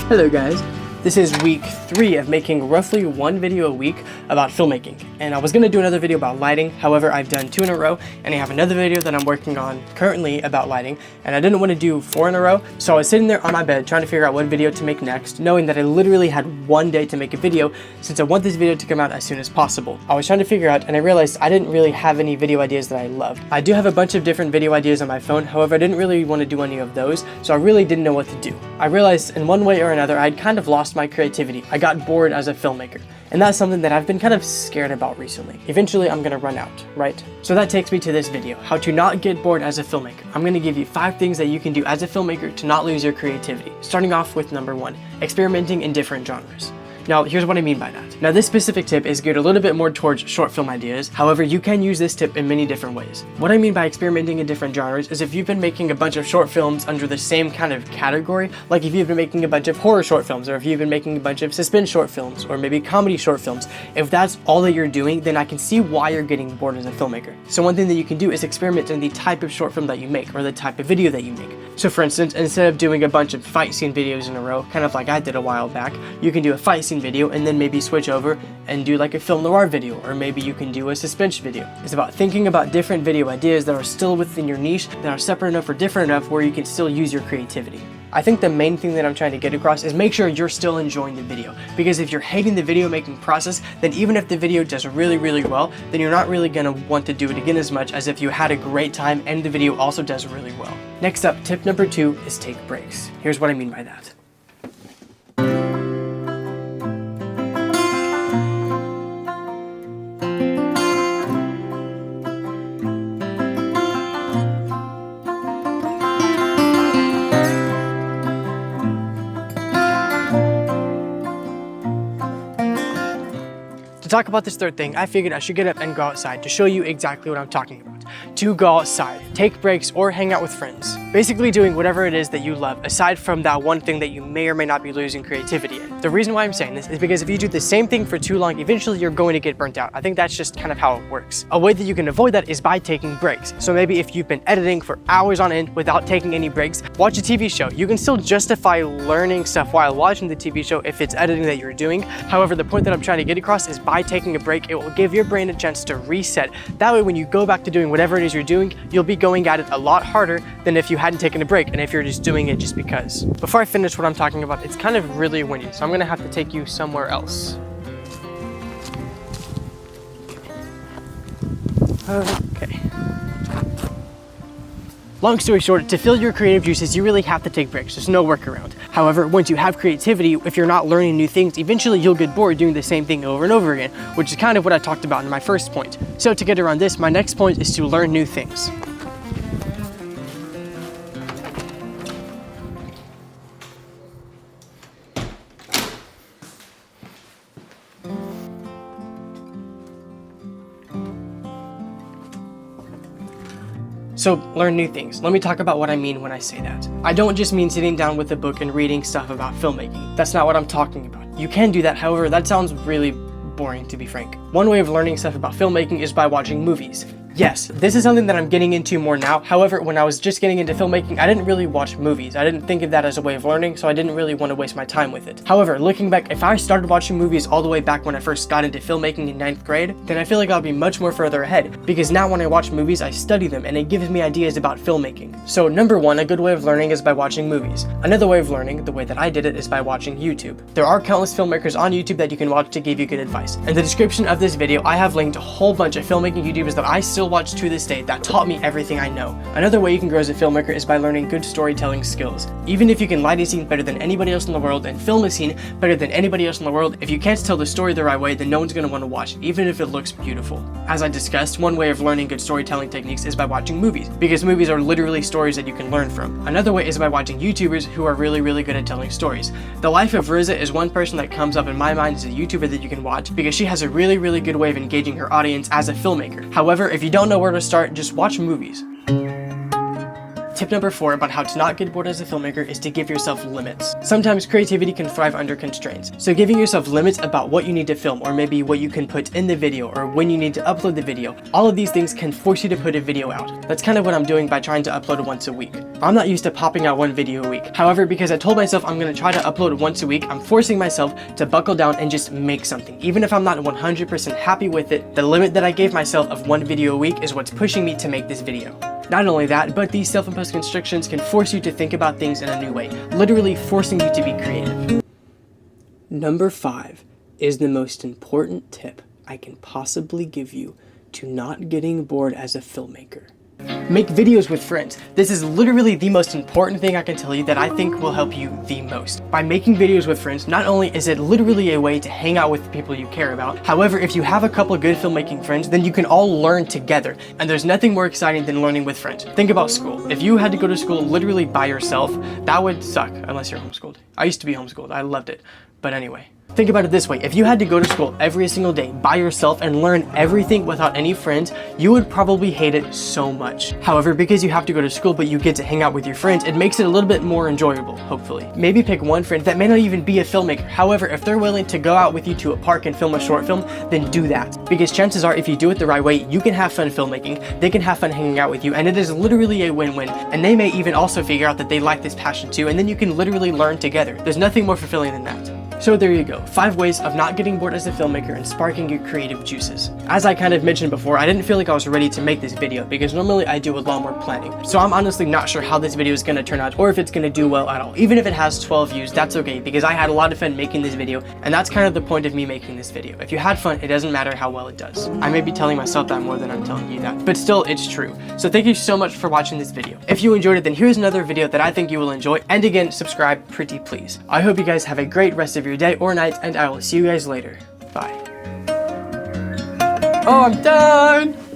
Hello guys, this is week 3 of making roughly one video a week about filmmaking, and I was going to do another video about lighting. However, I've done 2 in a row, and I have another video that I'm working on currently about lighting, and I didn't want to do 4 in a row, so I was sitting there on my bed trying to figure out what video to make next, knowing that I literally had one day to make a video since I want this video to come out as soon as possible. I was trying to figure out, and I realized I didn't really have any video ideas that I loved. I do have a bunch of different video ideas on my phone, however I didn't really want to do any of those, so I really didn't know what to do. I realized in one way or another I'd kind of lost my creativity. I got bored as a filmmaker, and that's something that I've been kind of scared about recently. Eventually I'm gonna run out, right? So that takes me to this video, how to not get bored as a filmmaker. I'm gonna give you 5 things that you can do as a filmmaker to not lose your creativity. Starting off with number 1, experimenting in different genres. Now, here's what I mean by that. Now, this specific tip is geared a little bit more towards short film ideas. However, you can use this tip in many different ways. What I mean by experimenting in different genres is if you've been making a bunch of short films under the same kind of category, like if you've been making a bunch of horror short films, or if you've been making a bunch of suspense short films, or maybe comedy short films, if that's all that you're doing, then I can see why you're getting bored as a filmmaker. So one thing that you can do is experiment in the type of short film that you make, or the type of video that you make. So for instance, instead of doing a bunch of fight scene videos in a row, kind of like I did a while back, you can do a fight scene video and then maybe switch over and do like a film noir video, or maybe you can do a suspense video. It's about thinking about different video ideas that are still within your niche, that are separate enough or different enough where you can still use your creativity. I think the main thing that I'm trying to get across is make sure you're still enjoying the video, because if you're hating the video making process, then even if the video does really well, then you're not really gonna want to do it again as much as if you had a great time and the video also does really well. Next up, tip number 2 is take breaks. Here's what I mean by that. To talk about this third thing, I figured I should get up and go outside to show you exactly what I'm talking about. To go outside, take breaks, or hang out with friends. Basically doing whatever it is that you love, aside from that one thing that you may or may not be losing creativity in. The reason why I'm saying this is because if you do the same thing for too long, eventually you're going to get burnt out. I think that's just kind of how it works. A way that you can avoid that is by taking breaks. So maybe if you've been editing for hours on end without taking any breaks, watch a TV show. You can still justify learning stuff while watching the TV show if it's editing that you're doing. However, the point that I'm trying to get across is by taking a break, it will give your brain a chance to reset. That way when you go back to doing whatever it is you're doing, you'll be going at it a lot harder than if you hadn't taken a break and if you're just doing it just because. Before I finish what I'm talking about, it's kind of really windy, so I'm gonna have to take you somewhere else. Okay. Long story short, to fill your creative juices, you really have to take breaks. There's no workaround. However, once you have creativity, if you're not learning new things, eventually you'll get bored doing the same thing over and over again, which is kind of what I talked about in my first point. So to get around this, my next point is to learn new things. So learn new things. Let me talk about what I mean when I say that. I don't just mean sitting down with a book and reading stuff about filmmaking. That's not what I'm talking about. You can do that, however, that sounds really boring, to be frank. One way of learning stuff about filmmaking is by watching movies. Yes, this is something that I'm getting into more now. However, when I was just getting into filmmaking, I didn't really watch movies. I didn't think of that as a way of learning, so I didn't really want to waste my time with it. However, looking back, if I started watching movies all the way back when I first got into filmmaking in 9th grade, then I feel like I'll be much more further ahead, because now when I watch movies, I study them and it gives me ideas about filmmaking. So number 1, a good way of learning is by watching movies. Another way of learning, the way that I did it, is by watching YouTube. There are countless filmmakers on YouTube that you can watch to give you good advice. In the description of this video, I have linked a whole bunch of filmmaking YouTubers that I still watch to this day that taught me everything I know. Another way you can grow as a filmmaker is by learning good storytelling skills. Even if you can light a scene better than anybody else in the world and film a scene better than anybody else in the world, if you can't tell the story the right way, then no one's going to want to watch it, even if it looks beautiful. As I discussed, one way of learning good storytelling techniques is by watching movies, because movies are literally stories that you can learn from. Another way is by watching YouTubers who are really good at telling stories. The life of Riza is one person that comes up in my mind as a YouTuber that you can watch, because she has a really good way of engaging her audience as a filmmaker. However, if you don't know where to start, just watch movies. Tip number 4 about how to not get bored as a filmmaker is to give yourself limits. Sometimes creativity can thrive under constraints, so giving yourself limits about what you need to film, or maybe what you can put in the video, or when you need to upload the video, all of these things can force you to put a video out. That's kind of what I'm doing by trying to upload once a week. I'm not used to popping out one video a week. However, because I told myself I'm going to try to upload once a week, I'm forcing myself to buckle down and just make something. Even if I'm not 100% happy with it, the limit that I gave myself of one video a week is what's pushing me to make this video. Not only that, but these self-imposed constrictions can force you to think about things in a new way, literally forcing you to be creative. Number 5 is the most important tip I can possibly give you to not getting bored as a filmmaker. Make videos with friends. This is literally the most important thing I can tell you that I think will help you the most. By making videos with friends, not only is it literally a way to hang out with the people you care about, however, if you have a couple of good filmmaking friends, then you can all learn together. And there's nothing more exciting than learning with friends. Think about school. If you had to go to school literally by yourself, that would suck, unless you're homeschooled. I used to be homeschooled. I loved it. But anyway. Think about it this way, if you had to go to school every single day by yourself and learn everything without any friends, you would probably hate it so much. However, because you have to go to school but you get to hang out with your friends, it makes it a little bit more enjoyable, hopefully. Maybe pick one friend that may not even be a filmmaker. However, if they're willing to go out with you to a park and film a short film, then do that. Because chances are, if you do it the right way, you can have fun filmmaking, they can have fun hanging out with you, and it is literally a win-win. And they may even also figure out that they like this passion too, and then you can literally learn together. There's nothing more fulfilling than that. So there you go, 5 ways of not getting bored as a filmmaker and sparking your creative juices. As I kind of mentioned before, I didn't feel like I was ready to make this video because normally I do a lot more planning. So I'm honestly not sure how this video is going to turn out or if it's going to do well at all. Even if it has 12 views, that's okay because I had a lot of fun making this video, and that's kind of the point of me making this video. If you had fun, it doesn't matter how well it does. I may be telling myself that more than I'm telling you that, but still it's true. So thank you so much for watching this video. If you enjoyed it, then here's another video that I think you will enjoy, and again, subscribe pretty please. I hope you guys have a great rest of your day or night, and I will see you guys later. Bye. Oh, I'm done!